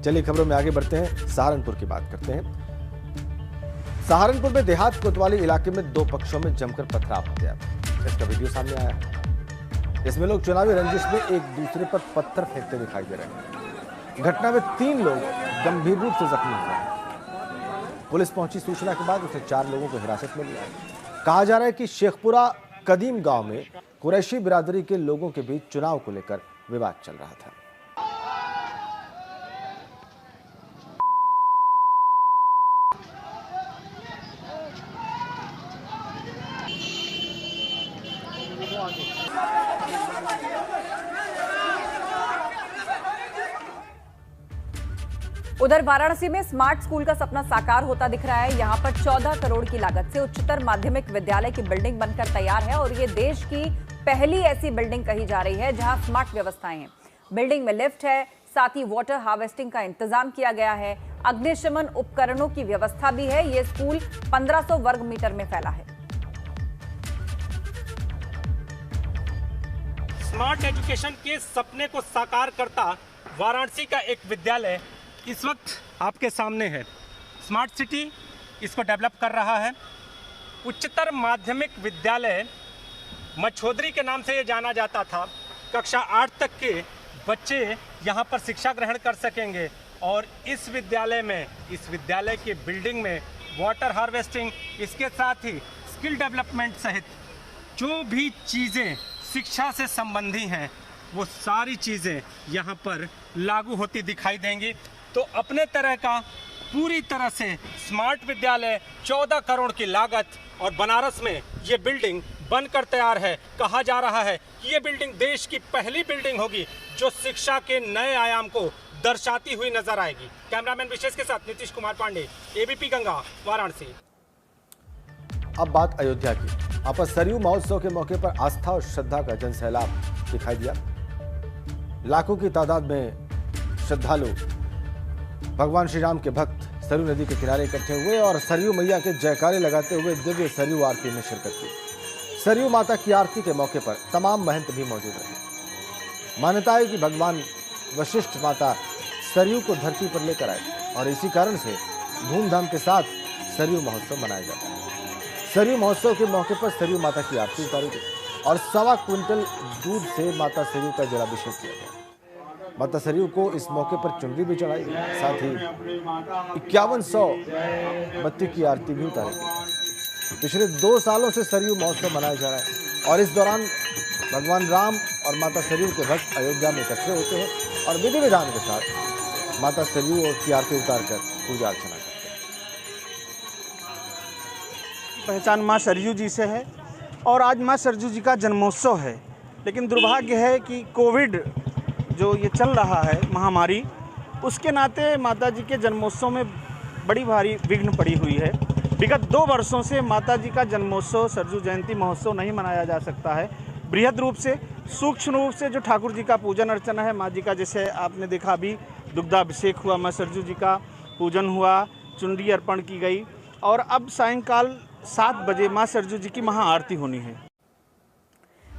चलिए खबरों में आगे बढ़ते हैं, सहारनपुर की बात करते हैं। सहारनपुर में देहात कोतवाली इलाके में दो पक्षों में जमकर पथराव हो गया। इसका वीडियो सामने आया है। इसमें लोग चुनावी रंजिश में एक दूसरे पर पत्थर फेंकते दिखाई दे रहे हैं। घटना में 3 लोग गंभीर रूप से जख्मी हुए हैं। पुलिस पहुंची सूचना के बाद उसे 4 लोगों को हिरासत में लिया। कहा जा रहा है कि शेखपुरा कदीम गांव में कुरैशी बिरादरी के लोगों के बीच चुनाव को लेकर विवाद चल रहा था। उधर वाराणसी में स्मार्ट स्कूल का सपना साकार होता दिख रहा है। यहां पर 14 करोड़ की लागत से उच्चतर माध्यमिक विद्यालय की बिल्डिंग बनकर तैयार है और ये देश की पहली ऐसी बिल्डिंग कही जा रही है जहां स्मार्ट व्यवस्थाएं हैं। बिल्डिंग में लिफ्ट है, साथ ही वाटर हार्वेस्टिंग का इंतजाम किया गया है। अग्निशमन उपकरणों की व्यवस्था भी है। ये स्कूल 1500 वर्ग मीटर में फैला है। स्मार्ट एजुकेशन के सपने को साकार करता वाराणसी का एक विद्यालय इस वक्त आपके सामने है। स्मार्ट सिटी इसको डेवलप कर रहा है। उच्चतर माध्यमिक विद्यालय मछोदरी के नाम से ये जाना जाता था। कक्षा 8 तक के बच्चे यहाँ पर शिक्षा ग्रहण कर सकेंगे और इस विद्यालय की बिल्डिंग में वाटर हार्वेस्टिंग, इसके साथ ही स्किल डेवलपमेंट सहित जो भी चीज़ें शिक्षा से संबंधी हैं वो सारी चीज़ें यहाँ पर लागू होती दिखाई देंगी। तो अपने तरह का पूरी तरह से स्मार्ट विद्यालय 14 करोड़ की लागत और बनारस में ये बिल्डिंग बनकर तैयार है। कहा जा रहा है कि ये बिल्डिंग देश की पहली बिल्डिंग होगी जो शिक्षा के नए आयाम को दर्शाती हुई नजर आएगी। कैमरामैन विशेष के साथ नीतीश कुमार पांडे, एबीपी गंगा, वाराणसी। अब बात अयोध्या की। यहाँ पर सरयू महोत्सव के मौके पर आस्था और श्रद्धा का जनसैलाब दिखाई दिया। लाखों की तादाद में श्रद्धालु, भगवान श्री राम के भक्त सरयू नदी के किनारे इकट्ठे हुए और सरयू मैया के जयकारे लगाते हुए दिव्य सरयू आरती में शिरकत की। सरयू माता की आरती के मौके पर तमाम महंत भी मौजूद रहे। मान्यता है कि भगवान वशिष्ठ माता सरयू को धरती पर लेकर आए और इसी कारण से धूमधाम के साथ सरयू महोत्सव मनाया जाता है। सरयू महोत्सव के मौके पर सरयू माता की आरती उतारी गई और 1.25 क्विंटल दूध से माता सरयू का जलाभिषेक किया गया। माता सरयू को इस मौके पर चुनरी भी चढ़ाई गई, साथ ही 5100 बत्ती की आरती भी उतारी गई। पिछले 2 सालों से सरयू महोत्सव मनाया जा रहा है और इस दौरान भगवान राम और माता सरयू के भक्त अयोध्या में इकट्ठे होते हैं और विधि विधान के साथ माता सरयू की आरती उतारकर पूजा अर्चना करते हैं। पहचान माँ सरयू जी से है और आज माँ सरयू जी का जन्मोत्सव है, लेकिन दुर्भाग्य है कि कोविड जो ये चल रहा है महामारी, उसके नाते माता जी के जन्मोत्सव में बड़ी भारी विघ्न पड़ी हुई है। विगत 2 वर्षों से माता जी का जन्मोत्सव सरयू जयंती महोत्सव नहीं मनाया जा सकता है। बृहद रूप से, सूक्ष्म रूप से जो ठाकुर जी का पूजन अर्चना है, माँ जी का जैसे आपने देखा अभी दुग्धाभिषेक हुआ, माँ सरयू जी का पूजन हुआ, चुनरी अर्पण की गई और अब सायंकाल 7 बजे माँ सरयू जी की महाआरती होनी है।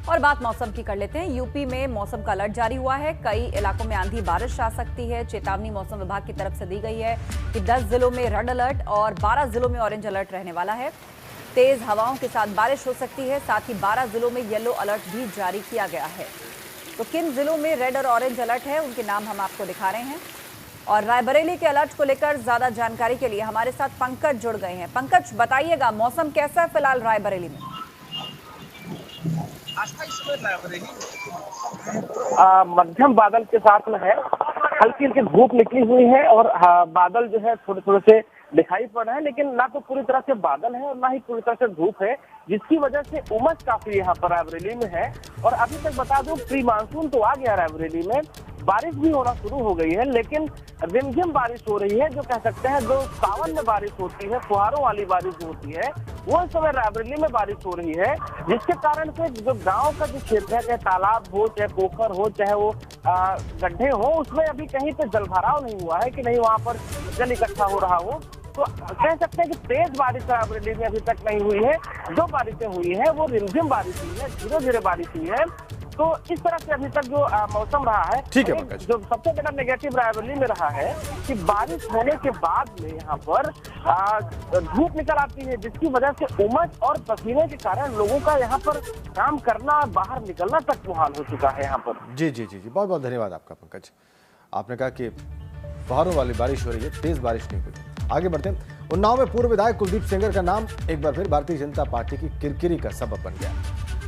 और बात मौसम की कर लेते हैं। यूपी में मौसम का अलर्ट जारी हुआ है। कई इलाकों में आंधी बारिश आ सकती है। चेतावनी मौसम विभाग की तरफ से दी गई है कि 10 जिलों में रेड अलर्ट और 12 जिलों में ऑरेंज अलर्ट रहने वाला है। तेज हवाओं के साथ बारिश हो सकती है। साथ ही 12 जिलों में येलो अलर्ट भी जारी किया गया है। तो किन जिलों में रेड और ऑरेंज अलर्ट है, उनके नाम हम आपको दिखा रहे हैं। और रायबरेली के अलर्ट को लेकर ज्यादा जानकारी के लिए हमारे साथ पंकज जुड़ गए हैं। पंकज, बताइएगा मौसम कैसा है फिलहाल रायबरेली में? मध्यम बादल के साथ में है, हल्की हल्की धूप निकली हुई है और बादल जो है थोड़े थोड़े से दिखाई पड़ रहे हैं, लेकिन ना तो पूरी तरह से बादल है और ना ही पूरी तरह से धूप है, जिसकी वजह से उमस काफी यहाँ पर रायबरेली में है। और अभी तक बता दूं प्री मानसून तो आ गया रायबरेली में, बारिश भी होना शुरू हो गई है, लेकिन रिमझिम बारिश हो रही है। जो कह सकते हैं जो सावन में बारिश होती है, फुहारों वाली बारिश होती है, वो इस समय रायबरेली में बारिश हो रही है, जिसके कारण से जो गांव का जो क्षेत्र है, चाहे तालाब हो, चाहे पोखर हो, चाहे वो गड्ढे हो, उसमें अभी कहीं पे जलभराव नहीं हुआ है कि नहीं वहां पर जल इकट्ठा हो रहा हो। तो कह सकते हैं कि तेज बारिश रायबरेली में अभी तक नहीं हुई है। जो बारिशें हुई है वो रिमझिम बारिश हुई है, धीरे धीरे बारिश हुई है। तो इस तरह से अभी तक जो मौसम रहा है, ठीक है एक पंकज। जो सबसे बड़ा नेगेटिव रायबरेली में रहा है कि बारिश होने के बाद में यहाँ पर धूप निकल आती है, जिसकी वजह से उमस और पसीने के कारण लोगों का यहाँ पर काम करना, बाहर निकलना तक मुहाल हो चुका है यहाँ पर। जी जी जी जी, बहुत बहुत धन्यवाद आपका पंकज। आपने कहा कि फुहारों वाली बारिश हो रही है, तेज बारिश नहीं हुई। आगे बढ़ते हैं। उन्नाव में पूर्व विधायक कुलदीप सेंगर का नाम एक बार फिर भारतीय जनता पार्टी की किरकिरी का सबब बन गया।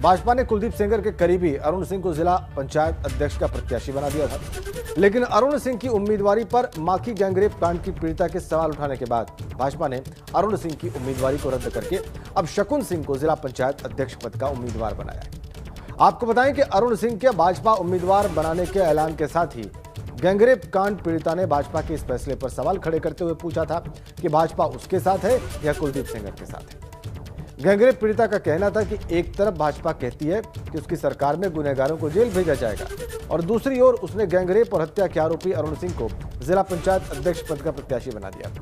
भाजपा ने कुलदीप सेंगर के करीबी अरुण सिंह को जिला पंचायत अध्यक्ष का प्रत्याशी बना दिया था, लेकिन अरुण सिंह की उम्मीदवारी पर माखी गैंगरेप कांड की पीड़िता के सवाल उठाने के बाद भाजपा ने अरुण सिंह की उम्मीदवारी को रद्द करके अब शकुन सिंह को जिला पंचायत अध्यक्ष पद का उम्मीदवार बनाया है। आपको बताएं कि अरुण सिंह के भाजपा उम्मीदवार बनाने के ऐलान के साथ ही गैंगरेप कांड पीड़िता ने भाजपा के इस फैसले पर सवाल खड़े करते हुए पूछा था कि भाजपा उसके साथ है या कुलदीप सेंगर के साथ है। गैंगरेप पीड़िता का कहना था कि एक तरफ भाजपा कहती है कि उसकी सरकार में गुनहगारों को जेल भेजा जाएगा और दूसरी ओर उसने गैंगरेप और हत्या के आरोपी अरुण सिंह को जिला पंचायत अध्यक्ष पद का प्रत्याशी बना दिया।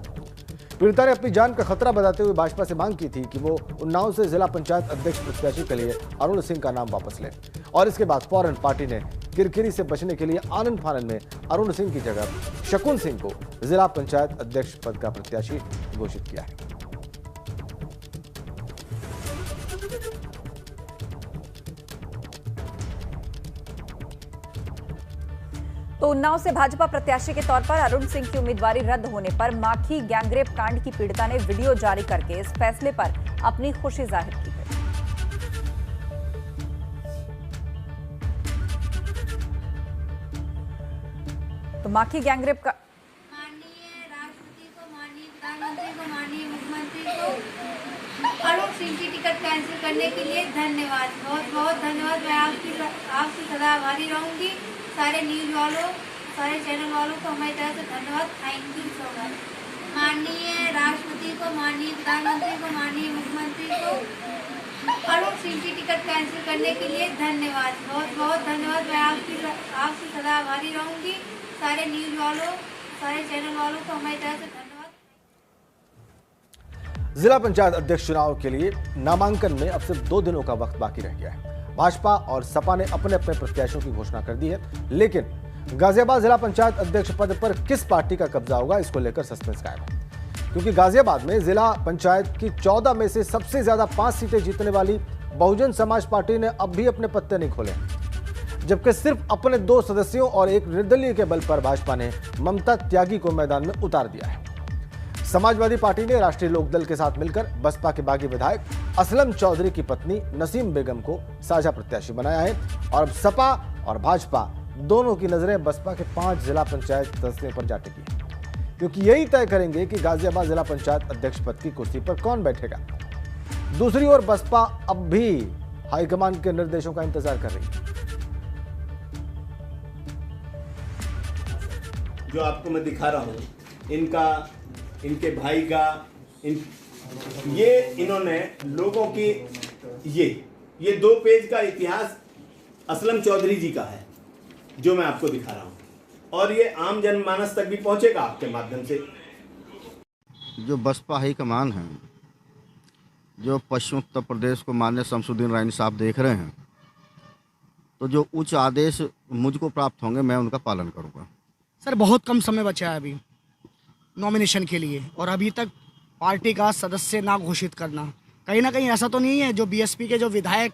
पीड़िता ने अपनी जान का खतरा बताते हुए भाजपा से मांग की थी कि वो उन्नाव से जिला पंचायत अध्यक्ष प्रत्याशी के लिए अरुण सिंह का नाम वापस ले, और इसके बाद फौरन पार्टी ने किरकिरी से बचने के लिए आनन फानन में अरुण सिंह की जगह शकुन सिंह को जिला पंचायत अध्यक्ष पद का प्रत्याशी घोषित किया है। तो उन्नाव से भाजपा प्रत्याशी के तौर पर अरुण सिंह की उम्मीदवारी रद्द होने पर माखी गैंगरेप कांड की पीड़िता ने वीडियो जारी करके इस फैसले पर अपनी खुशी जाहिर की है। तो माखी गैंगरेप का माननीय राष्ट्रपति को, माननीय प्रधानमंत्री को, माननीय मुख्यमंत्री को अरुण सिंह की टिकट कैंसिल करने के लिए धन्यवाद, बहुत बहुत धन्यवाद। मैं आपकी सदा आभारी रहूंगी। सारे न्यूज वालों, सारे चैनल वालों को हमारी तरफ से धन्यवाद। Thank you so much. माननीय राष्ट्रपति को, माननीय प्रधानमंत्री को, माननीय मुख्यमंत्री को अरुण सिंह की टिकट कैंसिल करने के लिए धन्यवाद, बहुत बहुत धन्यवाद। मैं आपकी सदा आभारी रहूंगी। सारे न्यूज वालों, सारे चैनल वालों को हमारी तरफ से धन्यवाद। जिला पंचायत अध्यक्ष चुनाव के लिए नामांकन में अब सिर्फ 2 दिनों का वक्त बाकी रह गया है। भाजपा और सपा ने अपने अपने प्रत्याशियों की घोषणा कर दी है, लेकिन गाजियाबाद जिला पंचायत अध्यक्ष पद पर किस पार्टी का कब्जा होगा, इसको लेकर सस्पेंस कायम है, क्योंकि गाजियाबाद में जिला पंचायत की 14 में से सबसे ज्यादा 5 सीटें जीतने वाली बहुजन समाज पार्टी ने अब भी अपने पत्ते नहीं खोले, जबकि सिर्फ अपने 2 सदस्यों और एक निर्दलीय के बल पर भाजपा ने ममता त्यागी को मैदान में उतार दिया है। समाजवादी पार्टी ने राष्ट्रीय लोकदल के साथ मिलकर बसपा के बागी विधायक असलम चौधरी की पत्नी नसीम बेगम को साझा प्रत्याशी बनाया है, और अब सपा और भाजपा दोनों की नजरें बसपा के 5 जिला पंचायत सदस्यों पर जा टिकी है, क्योंकि यही तय करेंगे कि गाजियाबाद जिला पंचायत अध्यक्ष पद की कुर्सी पर कौन बैठेगा। दूसरी ओर बसपा अब भी हाईकमान के निर्देशों का इंतजार कर रही है। जो आपको मैं दिखा रहा हूँ, इनके भाई का, ये इन्होंने लोगों की ये 2 पेज का इतिहास असलम चौधरी जी का है, जो मैं आपको दिखा रहा हूँ, और ये आम जनमानस तक भी पहुंचेगा आपके माध्यम से। जो बसपा हाईकमान है, जो पश्चिम उत्तर प्रदेश को माननीय शमसुद्दीन रैनी साहब देख रहे हैं, तो जो उच्च आदेश मुझको प्राप्त होंगे मैं उनका पालन करूँगा। सर बहुत कम समय बचा है अभी नॉमिनेशन के लिए, और अभी तक पार्टी का सदस्य ना घोषित करना, कहीं ना कहीं ऐसा तो नहीं है जो बीएसपी के जो विधायक,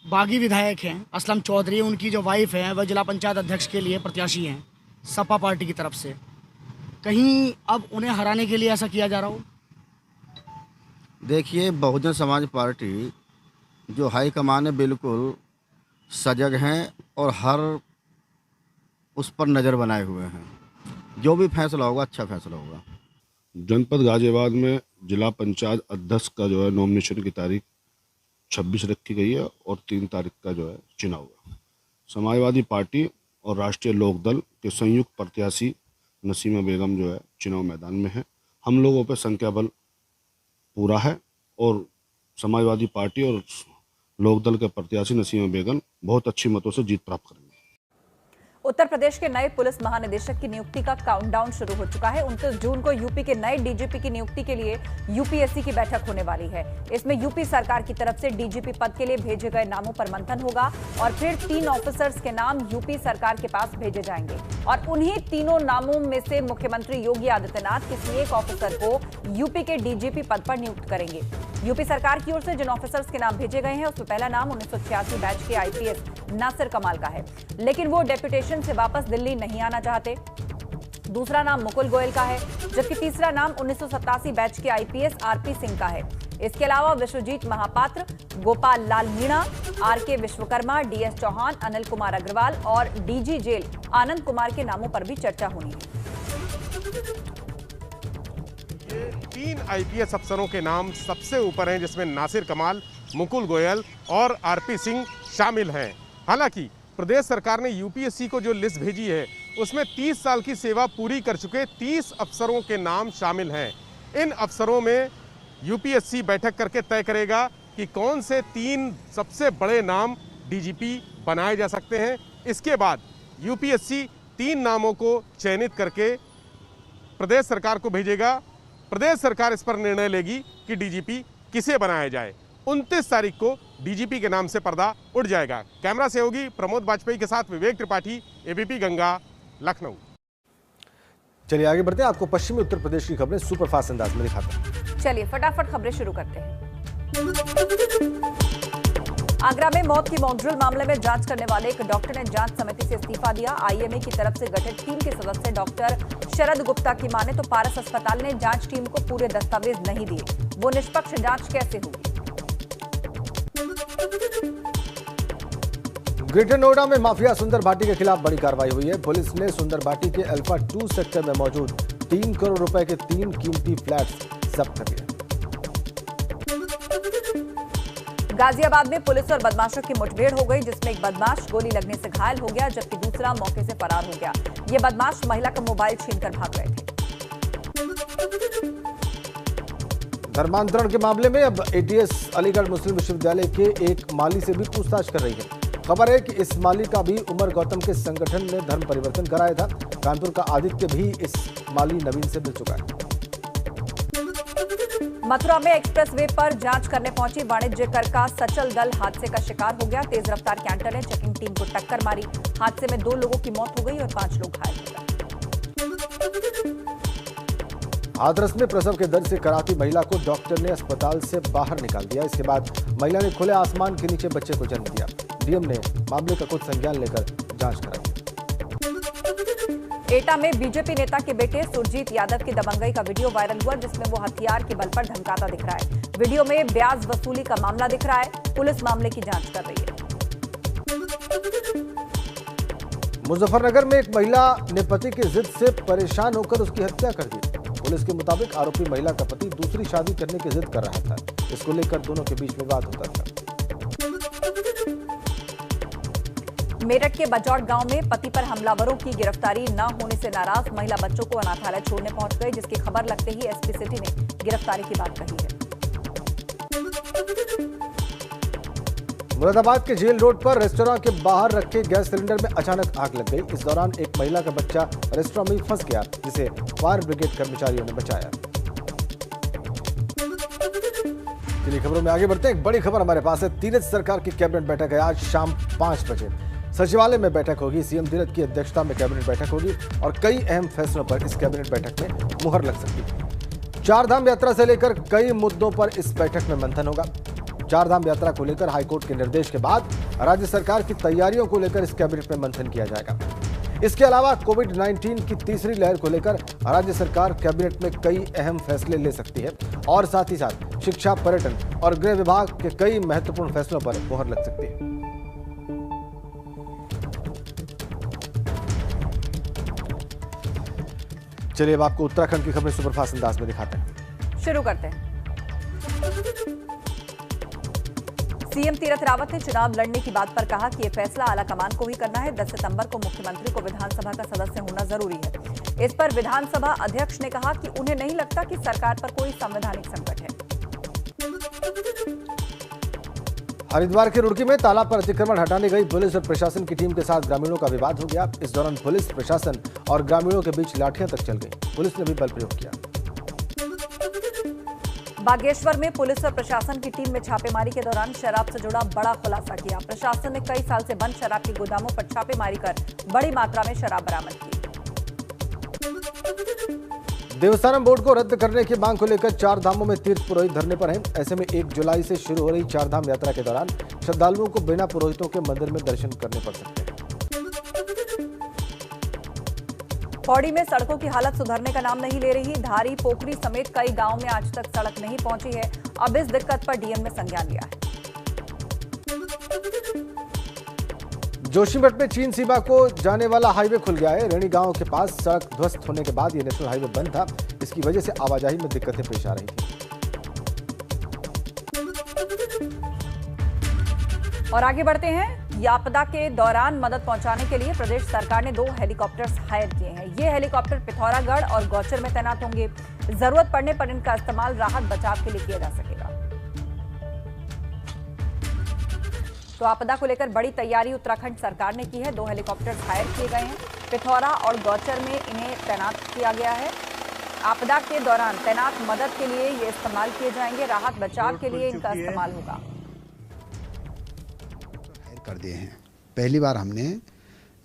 बागी विधायक हैं असलम चौधरी, उनकी जो वाइफ है वह जिला पंचायत अध्यक्ष के लिए प्रत्याशी हैं सपा पार्टी की तरफ से, कहीं अब उन्हें हराने के लिए ऐसा किया जा रहा हो? देखिए, बहुजन समाज पार्टी जो हाईकमान है बिल्कुल सजग हैं और हर उस पर नज़र बनाए हुए हैं। जो भी फैसला होगा अच्छा फैसला होगा। जनपद गाजियाबाद में जिला पंचायत अध्यक्ष का जो है नॉमिनेशन की तारीख 26 रखी गई है और 3 तारीख का जो है चुनाव है। समाजवादी पार्टी और राष्ट्रीय लोकदल के संयुक्त प्रत्याशी नसीमा बेगम जो है चुनाव मैदान में है। हम लोगों पर संख्या बल पूरा है और समाजवादी पार्टी और लोकदल के प्रत्याशी नसीमा बेगम बहुत अच्छी मतों से जीत प्राप्त करेंगे। उत्तर प्रदेश के नए पुलिस महानिदेशक की नियुक्ति का काउंटडाउन शुरू हो चुका है। 29 जून को यूपी के नए डीजीपी की नियुक्ति के लिए यूपीएससी की बैठक होने वाली है। इसमें यूपी सरकार की तरफ से डीजीपी पद के लिए भेजे गए नामों पर मंथन होगा और फिर 3 ऑफिसर्स के नाम यूपी सरकार के पास भेजे जाएंगे और उन्हीं तीनों नामों में से मुख्यमंत्री योगी आदित्यनाथ किसी एक ऑफिसर को यूपी के डीजीपी पद पर नियुक्त करेंगे। यूपी सरकार की ओर से जिन ऑफिसर्स के नाम भेजे गए हैं उसमें पहला नाम 1986 बैच के आईपीएस नासिर कमाल का है, लेकिन वो डेप्यूटेशन से वापस दिल्ली नहीं आना चाहते। दूसरा नाम मुकुल गोयल का है, जबकि तीसरा नाम 1987 बैच के आईपीएस आरपी सिंह का है। इसके अलावा विश्वजीत महापात्र, गोपाल लाल मीणा, आरके विश्वकर्मा, डीएस चौहान, अनिल कुमार अग्रवाल और डीजी जेल आनंद कुमार के नामों पर भी चर्चा होनी है। 3 आईपीएस अफसरों के नाम सबसे ऊपर हैं, जिसमें नासिर कमाल, मुकुल गोयल और आरपी सिंह शामिल हैं। हालांकि प्रदेश सरकार ने यूपीएससी को जो लिस्ट भेजी है उसमें 30 साल की सेवा पूरी कर चुके 30 अफसरों के नाम शामिल हैं। इन अफसरों में यूपीएससी बैठक करके तय करेगा कि कौन से 3 सबसे बड़े नाम डीजीपी बनाए जा सकते हैं। इसके बाद यूपीएससी 3 नामों को चयनित करके प्रदेश सरकार को भेजेगा। प्रदेश सरकार इस पर निर्णय लेगी कि डीजीपी किसे बनाया जाए। 29 तारीख को डीजीपी के नाम से पर्दा उठ जाएगा। कैमरा सहयोगी प्रमोद वाजपेयी के साथ विवेक त्रिपाठी, एबीपी गंगा, लखनऊ। चलिए आगे बढ़ते हैं, आपको पश्चिमी उत्तर प्रदेश की खबरें सुपरफास्ट अंदाज में दिखाते हैं। चलिए फटाफट खबरें शुरू करते हैं। आगरा में मौत की मॉकड्रिल मामले में जांच करने वाले एक डॉक्टर ने जांच समिति से इस्तीफा दिया। आईएमए की तरफ से गठित टीम के सदस्य डॉक्टर शरद गुप्ता की माने तो पारस अस्पताल ने जांच टीम को पूरे दस्तावेज नहीं दिए। वो निष्पक्ष जांच कैसे होगी? ग्रेटर नोएडा में माफिया सुंदर भाटी के खिलाफ बड़ी कार्रवाई हुई है। पुलिस ने सुंदर भाटी के अल्फा 2 सेक्टर में मौजूद 3 करोड़ रुपए के 3 कीमती फ्लैट्स जब्त कर लिए। गाजियाबाद में पुलिस और बदमाशों की मुठभेड़ हो गई, जिसमें एक बदमाश गोली लगने से घायल हो गया, जबकि दूसरा मौके से फरार हो गया। ये बदमाश महिला का मोबाइल छीनकर भाग गए थे। धर्मांतरण के मामले में अब एटीएस अलीगढ़ मुस्लिम विश्वविद्यालय के एक माली से भी पूछताछ कर रही है। खबर है कि इस माली का भी उमर गौतम के संगठन में धर्म परिवर्तन कराया था। कानपुर का आदित्य भी इस माली नवीन से मिल चुका है। मथुरा में एक्सप्रेसवे पर जांच करने पहुंची वाणिज्य कर का सचल दल हादसे का शिकार हो गया। तेज रफ्तार कैंटर ने चेकिंग टीम को टक्कर मारी। हादसे में 2 लोगों की मौत हो गई और 5 लोग घायल हो गए। हाथरस में प्रसव के दर्द से कराती महिला को डॉक्टर ने अस्पताल से बाहर निकाल दिया। इसके बाद महिला ने खुले आसमान के नीचे बच्चे को जन्म दिया। डीएम ने मामले का खुद संज्ञान लेकर जांच कराई। एटा में बीजेपी नेता के बेटे सुरजीत यादव की दबंगई का वीडियो वायरल हुआ, जिसमें वो हथियार के बल पर धमकाता दिख रहा है। वीडियो में ब्याज वसूली का मामला दिख रहा है। पुलिस मामले की जांच कर रही है। मुजफ्फरनगर में एक महिला ने पति की जिद से परेशान होकर उसकी हत्या कर दी। पुलिस के मुताबिक आरोपी महिला का पति दूसरी शादी करने की जिद कर रहा था। इसको लेकर दोनों के बीच विवाद होता था। मेरठ के बजौट गांव में पति पर हमलावरों की गिरफ्तारी न होने से नाराज महिला बच्चों को अनाथालय छोड़ने पहुंच गई, जिसकी खबर लगते ही एसपी सिटी ने गिरफ्तारी की बात कही है। मुरादाबाद के जेल रोड पर रेस्टोरेंट के बाहर रखे गैस सिलेंडर में अचानक आग लग गई। इस दौरान एक महिला का बच्चा रेस्टोरेंट में फंस गया, जिसे फायर ब्रिगेड कर्मचारियों ने बचाया। चलिए खबरों में आगे बढ़ते हैं। एक बड़ी खबर हमारे पास है। तीरथ सरकार की कैबिनेट बैठक है आज शाम 5 बजे। सचिवालय में बैठक होगी। सीएम तीरथ की अध्यक्षता में कैबिनेट बैठक होगी और कई अहम फैसलों पर इस कैबिनेट बैठक में मुहर लग सकती है। 4 धाम यात्रा से लेकर कई मुद्दों पर इस बैठक में मंथन होगा। 4 धाम यात्रा को लेकर हाईकोर्ट के निर्देश के बाद राज्य सरकार की तैयारियों को लेकर इस कैबिनेट में मंथन किया जाएगा। इसके अलावा कोविड-19 की तीसरी लहर को लेकर राज्य सरकार कैबिनेट में कई अहम फैसले ले सकती है और साथ ही साथ शिक्षा, पर्यटन और गृह विभाग के कई महत्वपूर्ण फैसलों पर मुहर लग सकती है। चलिए अब आपको उत्तराखंड की खबरें सुपरफास्ट अंदाज में दिखाते हैं। शुरू करते हैं। सीएम तीरथ रावत ने चुनाव लड़ने की बात पर कहा कि यह फैसला आलाकमान को ही करना है। 10 सितंबर को मुख्यमंत्री को विधानसभा का सदस्य होना जरूरी है। इस पर विधानसभा अध्यक्ष ने कहा कि उन्हें नहीं लगता कि सरकार पर कोई संवैधानिक संकट है। हरिद्वार के रुड़की में तालाब पर अतिक्रमण हटाने गई पुलिस और प्रशासन की टीम के साथ ग्रामीणों का विवाद हो गया। इस दौरान पुलिस, प्रशासन और ग्रामीणों के बीच लाठियां तक चल गई। पुलिस ने भी बल प्रयोग किया। बागेश्वर में पुलिस और प्रशासन की टीम में छापेमारी के दौरान शराब से जुड़ा बड़ा खुलासा किया। प्रशासन ने कई साल से बंद शराब के गोदामों पर छापेमारी कर बड़ी मात्रा में शराब बरामद की। देवस्थानम बोर्ड को रद्द करने की मांग को लेकर 4 धामों में तीर्थ पुरोहित धरने पर हैं। ऐसे में 1 जुलाई से शुरू हो रही 4 धाम यात्रा के दौरान श्रद्धालुओं को बिना पुरोहितों के मंदिर में दर्शन करने पड़ सकते हैं। पौड़ी में सड़कों की हालत सुधरने का नाम नहीं ले रही। धारी, पोखरी समेत कई गांवों में आज तक सड़क नहीं पहुंची है। अब इस दिक्कत पर डीएम ने संज्ञान लिया है। जोशीमठ में चीन सीमा को जाने वाला हाईवे खुल गया है। रेणी गांव के पास सड़क ध्वस्त होने के बाद ये नेशनल हाईवे बंद था। इसकी वजह से आवाजाही में दिक्कतें पेश आ रही थी। और आगे बढ़ते हैं। आपदा के दौरान मदद पहुंचाने के लिए प्रदेश सरकार ने 2 हेलीकॉप्टर्स हायर किए हैं। ये हेलीकॉप्टर पिथौरागढ़ और गौचर में तैनात होंगे। जरूरत पड़ने पर इनका इस्तेमाल राहत बचाव के लिए किया जा सकेगा। तो आपदा को लेकर बड़ी तैयारी उत्तराखंड सरकार ने की है। 2 हेलीकॉप्टर्स हायर किए गए हैं। पिथौरा और गौचर में इन्हें तैनात किया गया है। आपदा के दौरान तैनात मदद के लिए ये इस्तेमाल किए जाएंगे। राहत बचाव के लिए इनका इस्तेमाल होगा। कर दिए हैं। पहली बार हमने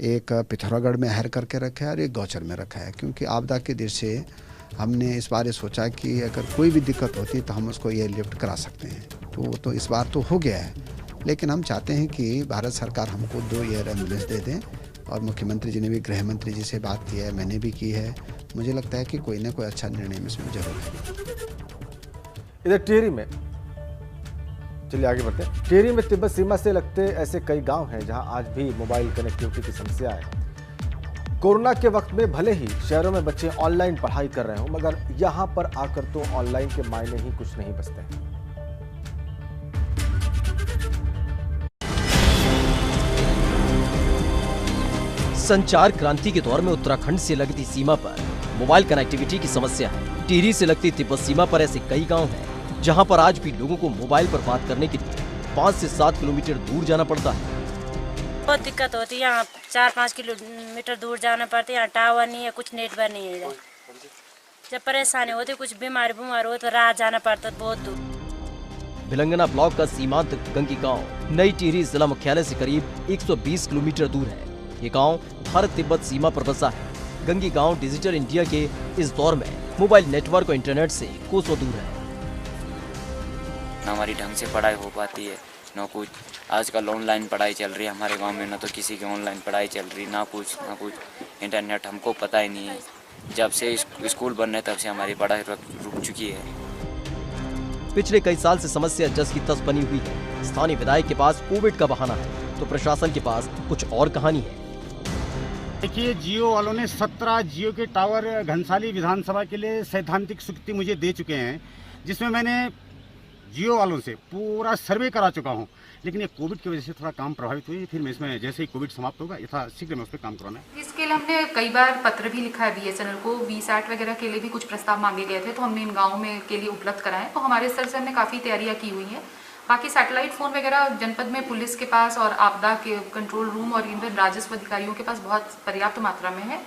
एक पिथौरागढ़ में हायर करके रखा है और एक गौचर में रखा है, क्योंकि आपदा के दृष्टि से हमने इस बार ये सोचा कि अगर कोई भी दिक्कत होती तो हम उसको एयर लिफ्ट करा सकते हैं। तो वो तो इस बार तो हो गया है, लेकिन हम चाहते हैं कि भारत सरकार हमको 2 एयर एम्बुलेंस दे दें। और मुख्यमंत्री जी ने भी, गृह मंत्री जी से बात की है, मैंने भी की है। मुझे लगता है कि कोई ना कोई अच्छा निर्णय में इसमें जरूर है। इधर टिहरी में, चलिए आगे बढ़ते हैं। टिहरी में तिब्बत सीमा से लगते ऐसे कई गांव हैं जहां आज भी मोबाइल कनेक्टिविटी की समस्या है। कोरोना के वक्त में भले ही शहरों में बच्चे ऑनलाइन पढ़ाई कर रहे हों, मगर यहां पर आकर तो ऑनलाइन के मायने ही कुछ नहीं बचते हैं। संचार क्रांति के दौर में उत्तराखंड से लगती सीमा पर मोबाइल कनेक्टिविटी की समस्या है। टिहरी से लगती तिब्बत सीमा पर ऐसे कई गांव हैं जहां पर आज भी लोगों को मोबाइल पर बात करने के लिए 5 से 7 किलोमीटर दूर जाना पड़ता है। बहुत दिक्कत होती है। यहाँ 4-5 किलोमीटर दूर जाना पड़ता है। यहाँ टावर नहीं है, कुछ नेटवर्क नहीं है। जब परेशानी होती है, कुछ बीमार हो तो रात जाना पड़ता है बहुत दूर। भिलंगना ब्लॉक का सीमांत गंगी गांव नई टिहरी जिला मुख्यालय से करीब 120 किलोमीटर दूर है। ये गांव भारत तिब्बत सीमा पर बसा है। गंगी गांव डिजिटल इंडिया के इस दौर में मोबाइल नेटवर्क और इंटरनेट से कोसों दूर है। ना हमारी ढंग से पढ़ाई हो पाती है, ना कुछ। आजकल ऑनलाइन पढ़ाई चल रही है हमारे गांव में, ना तो किसी की ऑनलाइन पढ़ाई चल रही, ना कुछ। इंटरनेट हमको पता ही नहीं है। जब से स्कूल बन रहे तब से हमारी पढ़ाई रुक चुकी है। पिछले कई साल से समस्या जस की तस बनी हुई है। स्थानीय विधायक के पास कोविड का बहाना है तो प्रशासन के पास कुछ और कहानी है। देखिए, जियो वालों ने 17 जियो के टावर घनसाली विधानसभा के लिए सैद्धांतिक स्वीकृति मुझे दे चुके हैं, जिसमें मैंने जियो वालों से पूरा सर्वे करा चुका हूं। लेकिन ये कोविड की वजह से थोड़ा काम प्रभावित हुई। फिर मैं इसमें जैसे ही कोविड समाप्त होगा यथाशीघ्र में उस पर काम करवाना है। इसके लिए हमने कई बार पत्र भी लिखा है बीएसएनएल को। वीसैट वगैरह के लिए भी कुछ प्रस्ताव मांगे गए थे, तो हमने इन गाँवों में के लिए उपलब्ध कराएं। तो हमारे स्तर से हमने काफ़ी तैयारियाँ की हुई हैं। बाकी सैटेलाइट फ़ोन वगैरह जनपद में पुलिस के पास और आपदा के कंट्रोल रूम और इवन राजस्व अधिकारियों के पास बहुत पर्याप्त मात्रा में है,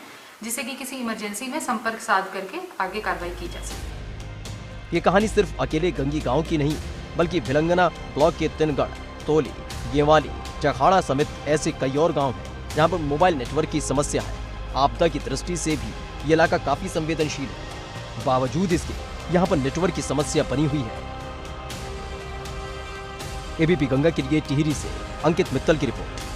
जिससे कि किसी इमरजेंसी में संपर्क साध करके आगे कार्रवाई की जा सके। ये कहानी सिर्फ अकेले गंगी गांव की नहीं, बल्कि भिलंगना ब्लॉक के तिनगढ़, तोली, गेवाली, चखाड़ा समेत ऐसे कई और गांव हैं जहां पर मोबाइल नेटवर्क की समस्या है। आपदा की दृष्टि से भी ये इलाका काफी संवेदनशील है। बावजूद इसके यहाँ पर नेटवर्क की समस्या बनी हुई है। एबीपी गंगा के लिए टिहरी से अंकित मित्तल की रिपोर्ट।